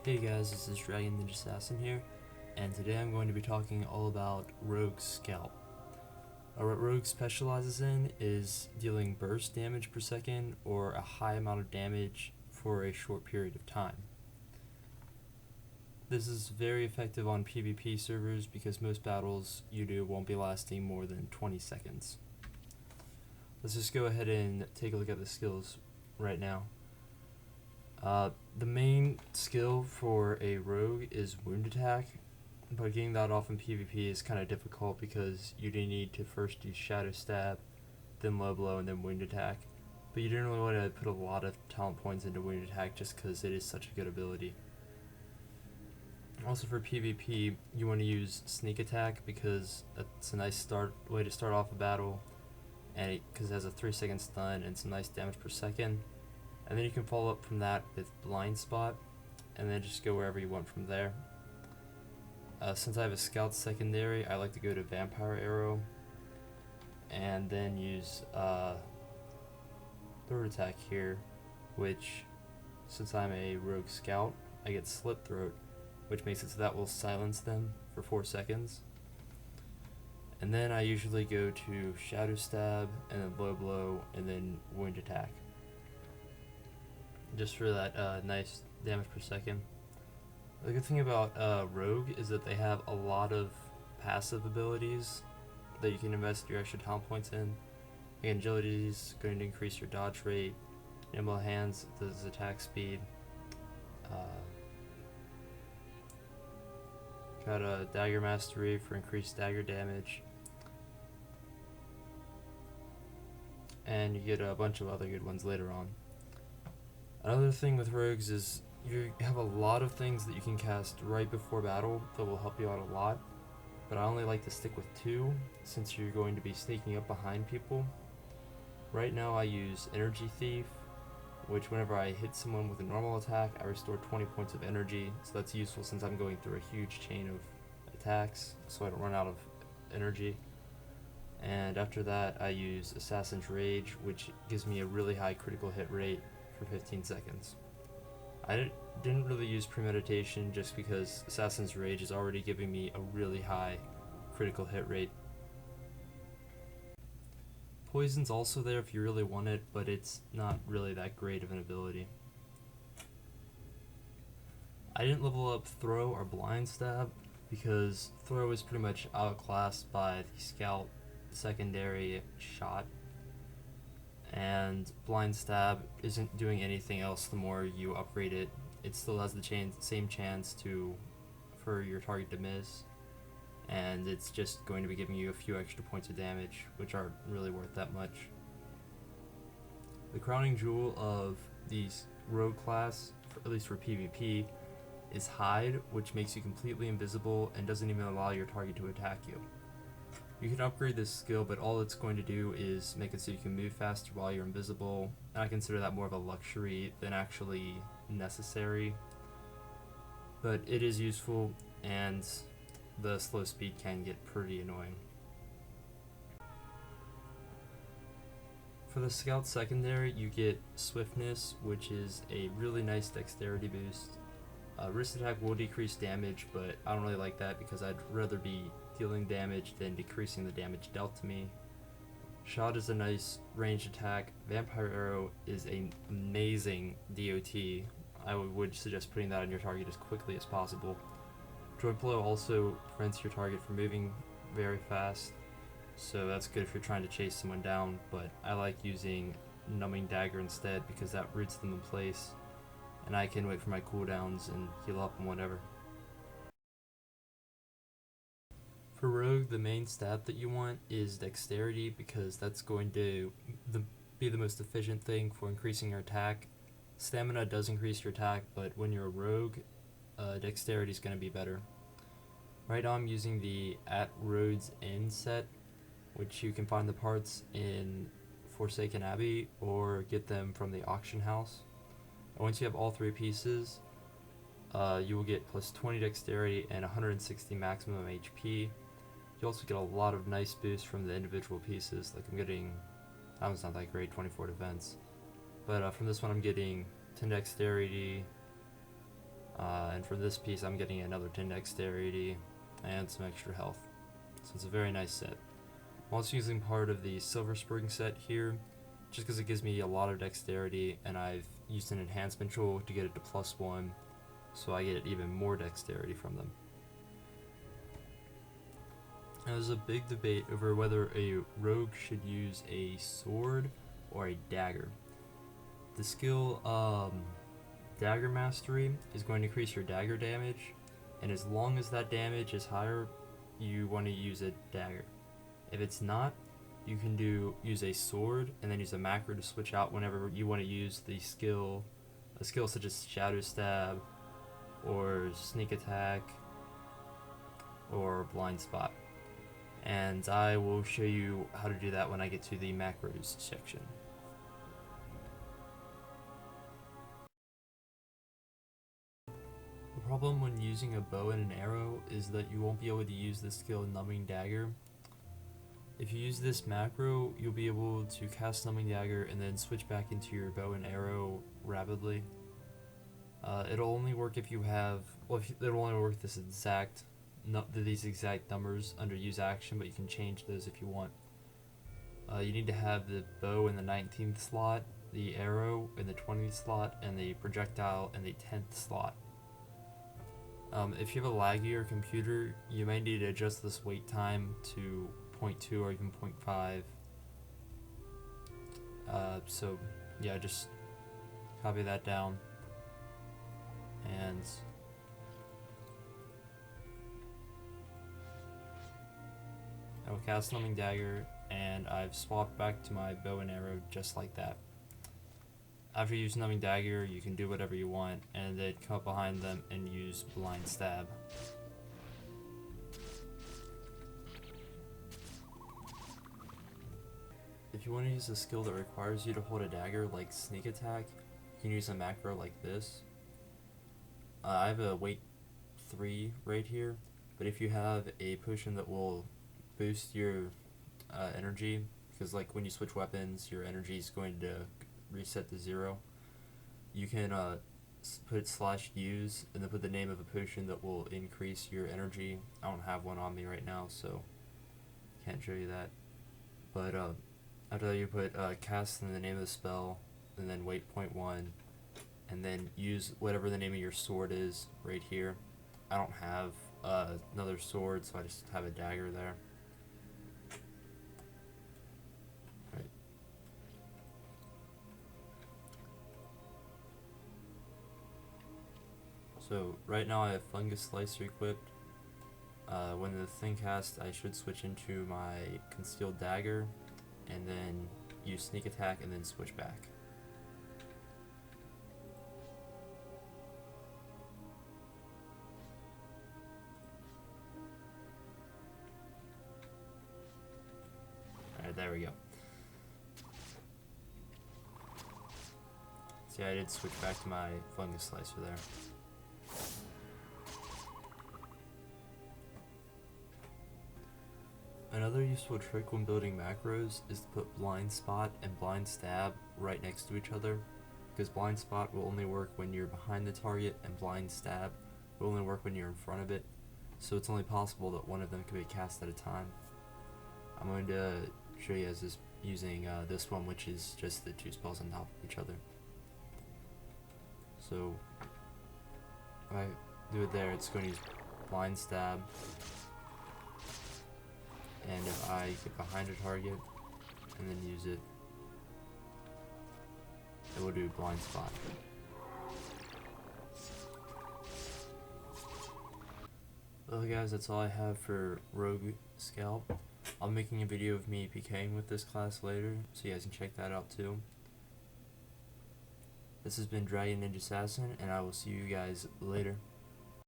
Hey guys, this is Dragon Ninja Assassin here, and today I'm going to be talking all about Rogue Scout. What Rogue specializes in is dealing burst damage per second or a high amount of damage for a short period of time. This is very effective on PvP servers because most battles you do won't be lasting more than 20 seconds. Let's just go ahead and take a look at the skills right now. The main skill for a rogue is wound attack, but getting that off in PvP is kind of difficult because you do need to first do shadow stab, then low blow, and then wound attack. But you don't really want to put a lot of talent points into wound attack just because it is such a good ability. Also for PvP, you want to use sneak attack because that's a nice way to start off a battle, and because it has a 3-second stun and some nice damage per second. And then you can follow up from that with blind spot, and then just go wherever you want from there. Since I have a scout secondary, I like to go to vampire arrow, and then use throat attack here, which, since I'm a rogue scout, I get slit throat, which makes it so that will silence them for 4 seconds. And then I usually go to shadow stab, and then low blow, and then wound attack, just for that nice damage per second. The good thing about Rogue is that they have a lot of passive abilities that you can invest your extra talent points in. Again, agility is going to increase your dodge rate. Nimble hands does attack speed. Got a dagger mastery for increased dagger damage. And you get a bunch of other good ones later on. Another thing with rogues is you have a lot of things that you can cast right before battle that will help you out a lot, but I only like to stick with 2 since you're going to be sneaking up behind people. Right now I use Energy Thief, which whenever I hit someone with a normal attack, I restore 20 points of energy, so that's useful since I'm going through a huge chain of attacks, so I don't run out of energy. And after that I use Assassin's Rage, which gives me a really high critical hit rate for 15 seconds. I didn't really use premeditation just because Assassin's Rage is already giving me a really high critical hit rate. Poison's also there if you really want it, but it's not really that great of an ability. I didn't level up Throw or Blind Stab because Throw is pretty much outclassed by the Scout secondary shot, and Blind Stab isn't doing anything else the more you upgrade it. It still has the same chance for your target to miss, and it's just going to be giving you a few extra points of damage, which aren't really worth that much. The crowning jewel of these rogue class, at least for PvP, is Hide, which makes you completely invisible and doesn't even allow your target to attack you. You can upgrade this skill, but all it's going to do is make it so you can move faster while you're invisible, and I consider that more of a luxury than actually necessary. But it is useful, and the slow speed can get pretty annoying. For the Scout secondary, you get Swiftness, which is a really nice dexterity boost. Wrist attack will decrease damage, but I don't really like that because I'd rather be dealing damage than decreasing the damage dealt to me. Shot is a nice ranged attack. Vampire Arrow is an amazing DOT. I would suggest putting that on your target as quickly as possible. Joint Blow also prevents your target from moving very fast, so that's good if you're trying to chase someone down, but I like using Numbing Dagger instead because that roots them in place, and I can wait for my cooldowns and heal up and whatever. For Rogue, the main stat that you want is Dexterity because that's going to be the most efficient thing for increasing your attack. Stamina does increase your attack, but when you're a Rogue, Dexterity is going to be better. Right now I'm using the At Road's End set, which you can find the parts in Forsaken Abbey or get them from the auction house. And once you have all 3 pieces, you will get plus 20 dexterity and 160 maximum HP. You also get a lot of nice boosts from the individual pieces, like I'm getting, that one's not that great, 24 defense. But from this one I'm getting 10 dexterity, And for this piece, I'm getting another 10 dexterity and some extra health. So it's a very nice set. I'm also using part of the Silver Spring set here, just because it gives me a lot of dexterity, and I've used an enhancement tool to get it to +1, so I get even more dexterity from them. Now, there's a big debate over whether a rogue should use a sword or a dagger. The skill Dagger Mastery is going to increase your dagger damage, and as long as that damage is higher, you want to use a dagger. If it's not, you can use a sword and then use a macro to switch out whenever you want to use a skill such as Shadow Stab or Sneak Attack or Blind Spot. And I will show you how to do that when I get to the macros section. The problem when using a bow and an arrow is that you won't be able to use the skill Numbing Dagger. If you use this macro, you'll be able to cast Numbing Dagger and then switch back into your bow and arrow rapidly. It'll only work if you have, it'll only work these exact numbers under use action, but you can change those if you want. You need to have the bow in the 19th slot, the arrow in the 20th slot, and the projectile in the 10th slot. If you have a laggier computer, you may need to adjust this wait time to 0.2 or even 0.5. So yeah, just copy that down, and I will cast Numbing Dagger, and I've swapped back to my bow and arrow just like that. After you use Numbing Dagger, you can do whatever you want, and then come up behind them and use Blind Stab. If you want to use a skill that requires you to hold a dagger, like Sneak Attack, you can use a macro like this. I have a weight 3 right here, but if you have a potion that will boost your energy, because like when you switch weapons, your energy is going to reset to 0, you can put /use and then put the name of a potion that will increase your energy. I don't have one on me right now, so can't show you that. But after that, you put cast in the name of the spell, and then wait 0.1, and then use whatever the name of your sword is right here. I don't have another sword, so I just have a dagger there. Right. So right now I have Fungus Slicer equipped. When the thing casts, I should switch into my Concealed Dagger, and then use Sneak Attack, and then switch back. Alright, there we go. See, I did switch back to my Fungus Slicer there. Another useful trick when building macros is to put Blind Spot and Blind Stab right next to each other, because Blind Spot will only work when you're behind the target, and Blind Stab will only work when you're in front of it, so it's only possible that one of them can be cast at a time. I'm going to show you as using this one, which is just the 2 spells on top of each other. So if I do it there, it's going to use Blind Stab. And if I get behind a target and then use it, it will do Blind Spot. Well guys, that's all I have for Rogue Scalp. I'm making a video of me PKing with this class later, so you guys can check that out too. This has been Dragon Ninja Assassin, and I will see you guys later.